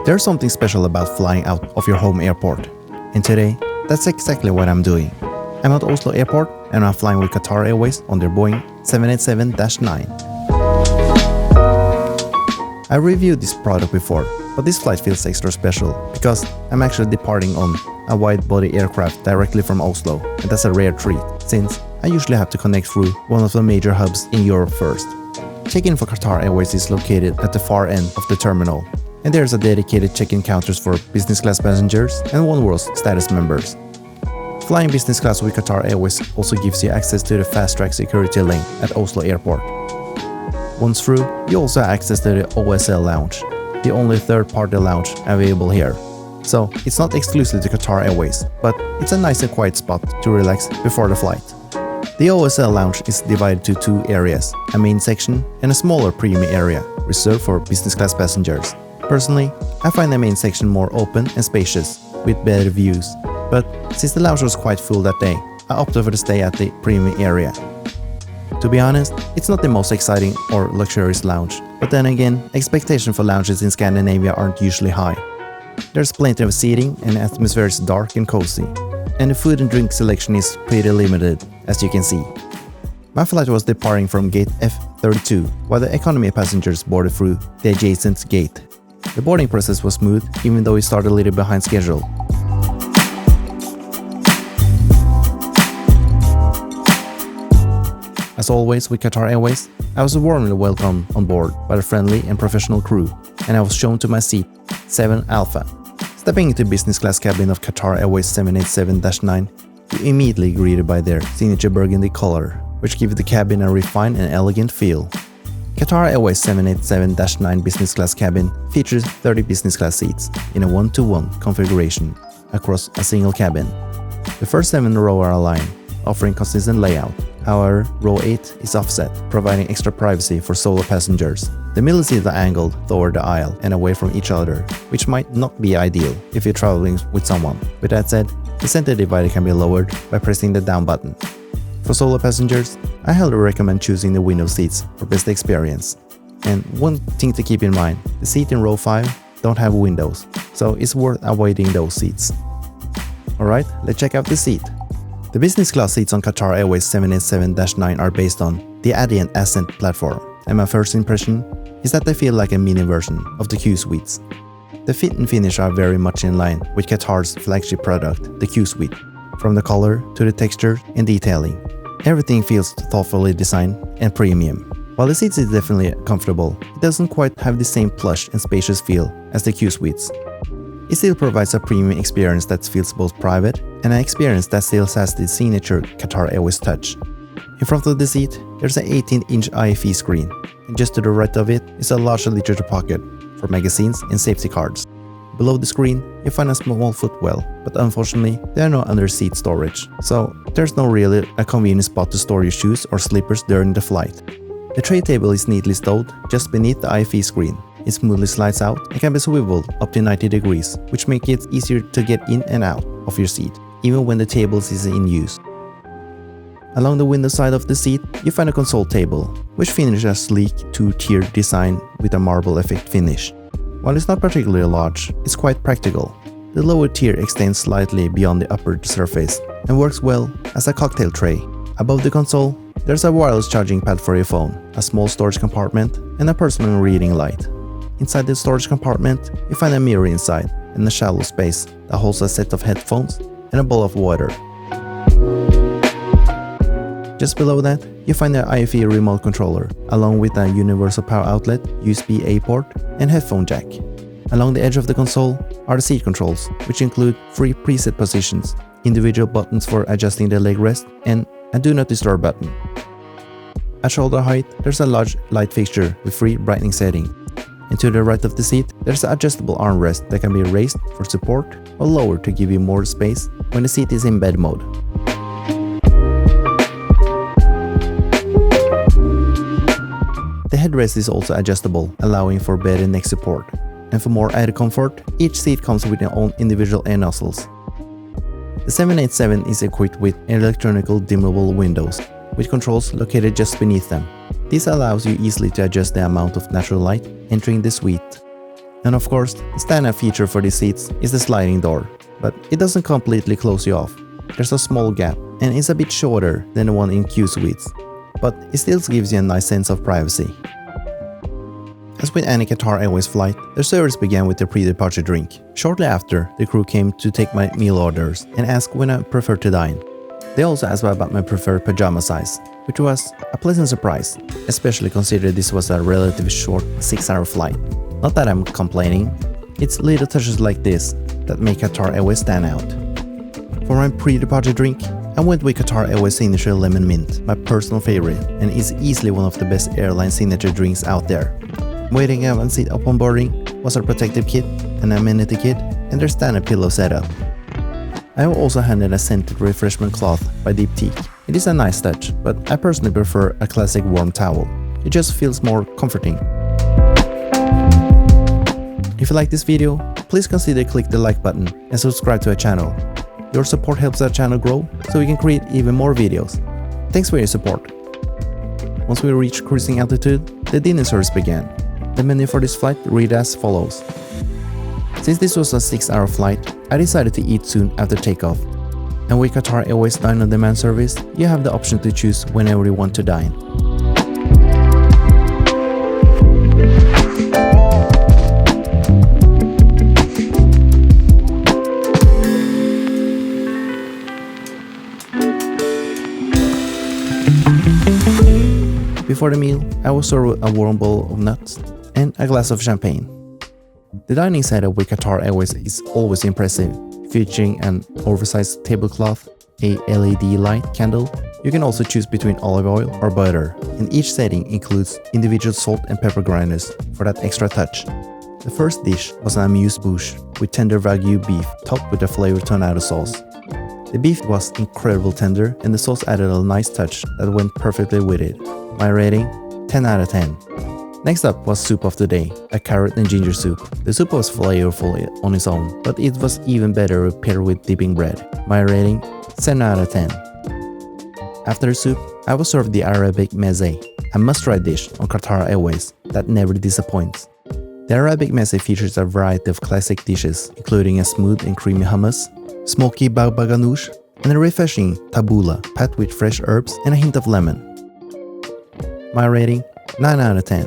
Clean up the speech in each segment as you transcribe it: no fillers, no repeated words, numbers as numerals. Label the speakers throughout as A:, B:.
A: There's something special about flying out of your home airport, and today, that's exactly what I'm doing. I'm at Oslo Airport and I'm flying with Qatar Airways on their Boeing 787-9. I reviewed this product before, but this flight feels extra special because I'm actually departing on a wide-body aircraft directly from Oslo, and that's a rare treat since I usually have to connect through one of the major hubs in Europe first. Check-in for Qatar Airways is located at the far end of the terminal, and there's a dedicated check-in counters for business class passengers and oneworld status members. Flying business class with Qatar Airways also gives you access to the fast-track security lane at Oslo Airport. Once through, you also have access to the OSL-Lounge, the only third-party lounge available here. So it's not exclusive to Qatar Airways, but it's a nice and quiet spot to relax before the flight. The OSL-Lounge is divided to two areas, a main section and a smaller premium area, reserved for business class passengers. Personally, I find the main section more open and spacious, with better views, but since the lounge was quite full that day, I opted for the stay at the premium area. To be honest, it's not the most exciting or luxurious lounge, but then again, expectations for lounges in Scandinavia aren't usually high. There's plenty of seating and the atmosphere is dark and cozy, and the food and drink selection is pretty limited, as you can see. My flight was departing from gate F32, while the economy passengers boarded through the adjacent gate. The boarding process was smooth, even though it started a little behind schedule. As always with Qatar Airways, I was warmly welcomed on board by a friendly and professional crew, and I was shown to my seat 7 Alpha. Stepping into business class cabin of Qatar Airways 787-9, you're immediately greeted by their signature burgundy color, which gives the cabin a refined and elegant feel. Qatar Airways 787-9 business class cabin features 30 business class seats in a 1-to-1 configuration across a single cabin. The first 7 rows are aligned, offering consistent layout. However, row 8 is offset, providing extra privacy for solo passengers. The middle seats are angled toward the aisle and away from each other, which might not be ideal if you're traveling with someone. With that said, the center divider can be lowered by pressing the down button. For solo passengers, I highly recommend choosing the window seats for best experience. And one thing to keep in mind, the seat in row 5 don't have windows, so it's worth avoiding those seats. Alright, let's check out the seat. The business class seats on Qatar Airways 787-9 are based on the Adient Ascent platform, and my first impression is that they feel like a mini version of the Qsuites. The fit and finish are very much in line with Qatar's flagship product, the Qsuite. From the color to the texture and detailing, everything feels thoughtfully designed and premium. While the seats is definitely comfortable, it doesn't quite have the same plush and spacious feel as the Qsuites. It still provides a premium experience that feels both private and an experience that still has the signature Qatar Airways touch. In front of the seat, there's an 18-inch IFE screen, and just to the right of it is a large literature pocket for magazines and safety cards. Below the screen, you find a small footwell, but unfortunately, there are no under-seat storage, so there's no really a convenient spot to store your shoes or slippers during the flight. The tray table is neatly stowed just beneath the IFE screen. It smoothly slides out and can be swiveled up to 90 degrees, which makes it easier to get in and out of your seat, even when the table is in use. Along the window side of the seat, you find a console table, which finishes a sleek 2-tier design with a marble effect finish. While it's not particularly large, it's quite practical. The lower tier extends slightly beyond the upper surface and works well as a cocktail tray. Above the console, there's a wireless charging pad for your phone, a small storage compartment, and a personal reading light. Inside the storage compartment, you find a mirror inside and a shallow space that holds a set of headphones and a bowl of water. Just below that, you find the IFE remote controller, along with a universal power outlet, USB-A port, and headphone jack. Along the edge of the console are the seat controls, which include 3 preset positions, individual buttons for adjusting the leg rest, and a Do Not Disturb button. At shoulder height, there's a large light fixture with 3 brightening settings. And to the right of the seat, there's an adjustable armrest that can be raised for support or lowered to give you more space when the seat is in bed mode. The headrest is also adjustable, allowing for better neck support. And for more added comfort, each seat comes with their own individual air nozzles. The 787 is equipped with electronical dimmable windows, with controls located just beneath them. This allows you easily to adjust the amount of natural light entering the suite. And of course, the standout feature for these seats is the sliding door, but it doesn't completely close you off. There's a small gap, and it's a bit shorter than the one in Qsuites, but it still gives you a nice sense of privacy. As with any Qatar Airways flight, their service began with the pre-departure drink. Shortly after, the crew came to take my meal orders and asked when I prefer to dine. They also asked about my preferred pajama size, which was a pleasant surprise, especially considering this was a relatively short 6-hour flight. Not that I'm complaining, it's little touches like this that make Qatar Airways stand out. For my pre-departure drink, I went with Qatar Airways Signature Lemon Mint, my personal favorite, and is easily one of the best airline signature drinks out there. Waiting up and seat upon boarding was a protective kit, an amenity kit, and their standard pillow setup. I was also handed a scented refreshment cloth by Diptyque. It is a nice touch, but I personally prefer a classic warm towel. It just feels more comforting. If you like this video, please consider click the like button and subscribe to our channel. Your support helps our channel grow so we can create even more videos. Thanks for your support. Once we reached cruising altitude, the dinner service began. The menu for this flight read as follows. Since this was a 6-hour flight, I decided to eat soon after takeoff. And with Qatar Airways Dine on Demand service, you have the option to choose whenever you want to dine. Before the meal, I was served a warm bowl of nuts and a glass of champagne. The dining setup with Qatar Airways is always impressive, featuring an oversized tablecloth, a LED light candle. You can also choose between olive oil or butter, and each setting includes individual salt and pepper grinders for that extra touch. The first dish was an amuse-bouche with tender Wagyu beef topped with a flavored tornado sauce. The beef was incredibly tender, and the sauce added a nice touch that went perfectly with it. My rating, 10 out of 10. Next up was soup of the day, a carrot and ginger soup. The soup was flavorful on its own, but it was even better paired with dipping bread. My rating, 7 out of 10. After the soup, I was served the Arabic meze, a must-try dish on Qatar Airways that never disappoints. The Arabic meze features a variety of classic dishes, including a smooth and creamy hummus, smoky baba ganoush, and a refreshing tabbouleh, packed with fresh herbs and a hint of lemon. My rating, 9 out of 10.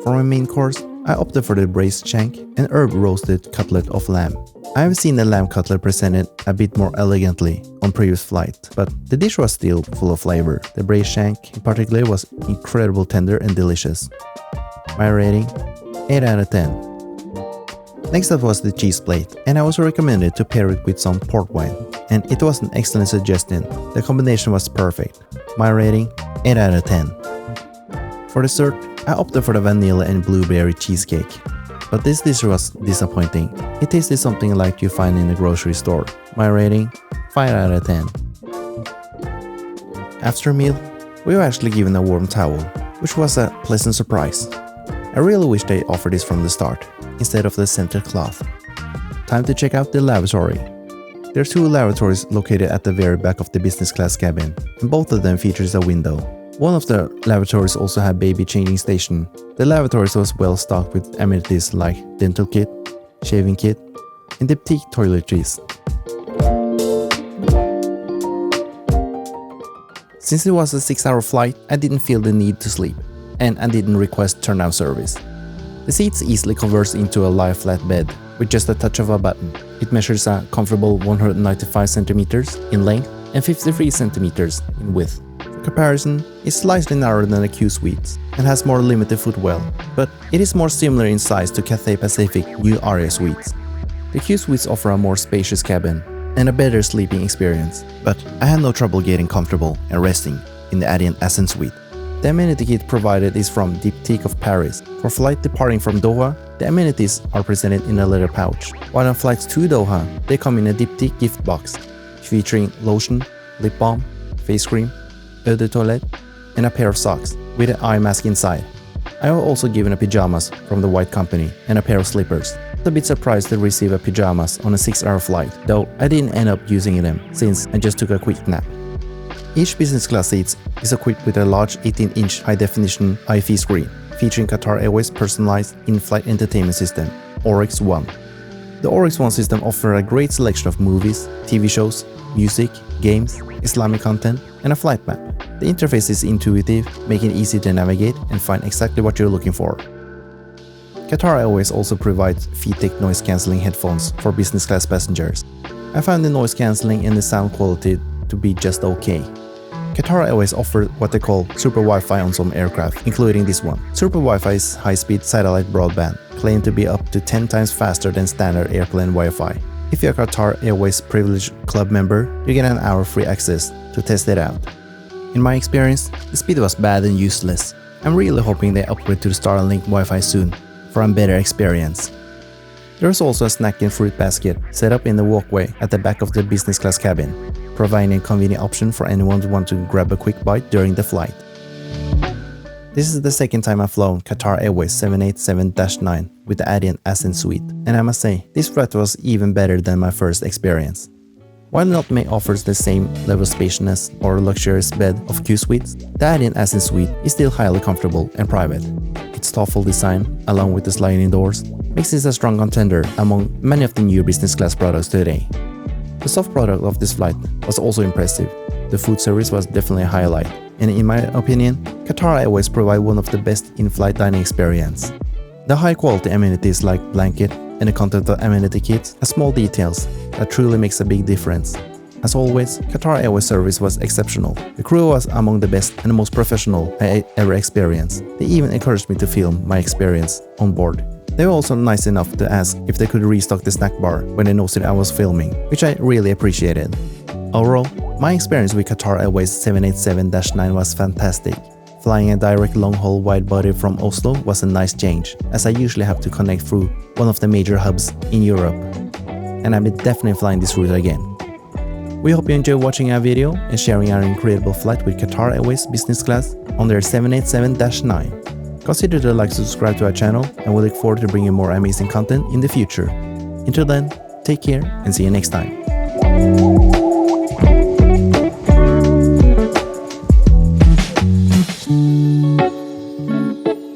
A: For my main course, I opted for the braised shank and herb roasted cutlet of lamb. I have seen the lamb cutlet presented a bit more elegantly on previous flight, but the dish was still full of flavor. The braised shank in particular was incredibly tender and delicious. My rating, 8 out of 10. Next up was the cheese plate, and I was recommended to pair it with some port wine, and it was an excellent suggestion. The combination was perfect. My rating, 8 out of 10. For dessert, I opted for the vanilla and blueberry cheesecake, but this dish was disappointing. It tasted something like you find in a grocery store. My rating, 5 out of 10. After a meal, we were actually given a warm towel, which was a pleasant surprise. I really wish they offered this from the start, instead of the scented cloth. Time to check out the lavatory. There are 2 lavatories located at the very back of the business class cabin, and both of them features a window. One of the lavatories also had baby changing station. The lavatories was well stocked with amenities like dental kit, shaving kit, and Diptyque toiletries. Since it was a 6-hour flight, I didn't feel the need to sleep, and I didn't request turn-down service. The seats easily converts into a lie flat bed with just a touch of a button. It measures a comfortable 195 cm in length and 53 cm in width. For comparison, it's slightly narrower than the Qsuite and has more limited footwell, but it is more similar in size to Cathay Pacific new Aria suites. The Qsuites offer a more spacious cabin and a better sleeping experience, but I had no trouble getting comfortable and resting in the Adient Ascent Suite. The amenity kit provided is from Diptyque of Paris. For flight departing from Doha, the amenities are presented in a leather pouch, while on flights to Doha, they come in a Diptyque gift box, featuring lotion, lip balm, face cream, eau de toilette, and a pair of socks with an eye mask inside. I was also given a pajamas from the White Company and a pair of slippers. I was a bit surprised to receive a pajamas on a 6-hour flight, though I didn't end up using them since I just took a quick nap. Each business class seat is equipped with a large 18-inch high-definition WIFI screen, featuring Qatar Airways' personalized in-flight entertainment system, Oryx One. The Oryx One system offers a great selection of movies, TV shows, music, games, Islamic content, and a flight map. The interface is intuitive, making it easy to navigate and find exactly what you're looking for. Qatar Airways also provides Fitec noise-cancelling headphones for business class passengers. I found the noise cancelling and the sound quality to be just okay. Qatar Airways offers what they call Super Wi-Fi on some aircraft, including this one. Super Wi-Fi is high-speed satellite broadband, claimed to be up to 10 times faster than standard airplane Wi-Fi. If you're a Qatar Airways Privileged Club member, you get an hour free access to test it out. In my experience, the speed was bad and useless. I'm really hoping they upgrade to the Starlink Wi-Fi soon for a better experience. There is also a snack and fruit basket set up in the walkway at the back of the business class cabin, providing a convenient option for anyone who wants to grab a quick bite during the flight. This is the second time I've flown Qatar Airways 787-9 with the Adient Ascent Suite, and I must say, this flight was even better than my first experience. While not may offers the same level of spaciousness or luxurious bed of Qsuite, the Adient Ascent Suite is still highly comfortable and private. Its thoughtful design, along with the sliding doors, makes this a strong contender among many of the new business class products today. The soft product of this flight was also impressive. The food service was definitely a highlight, and in my opinion, Qatar Airways provide one of the best in-flight dining experience. The high-quality amenities like blanket and the content of amenity kits are small details that truly makes a big difference. As always, Qatar Airways service was exceptional. The crew was among the best and the most professional I ever experienced. They even encouraged me to film my experience on board. They were also nice enough to ask if they could restock the snack bar when they noticed I was filming, which I really appreciated. Overall, my experience with Qatar Airways 787-9 was fantastic. Flying a direct long-haul wide-body from Oslo was a nice change, as I usually have to connect through one of the major hubs in Europe. And I'll be definitely flying this route again. We hope you enjoyed watching our video and sharing our incredible flight with Qatar Airways Business Class on their 787-9. Consider to like and subscribe to our channel, and we look forward to bringing more amazing content in the future. Until then, take care and see you next time.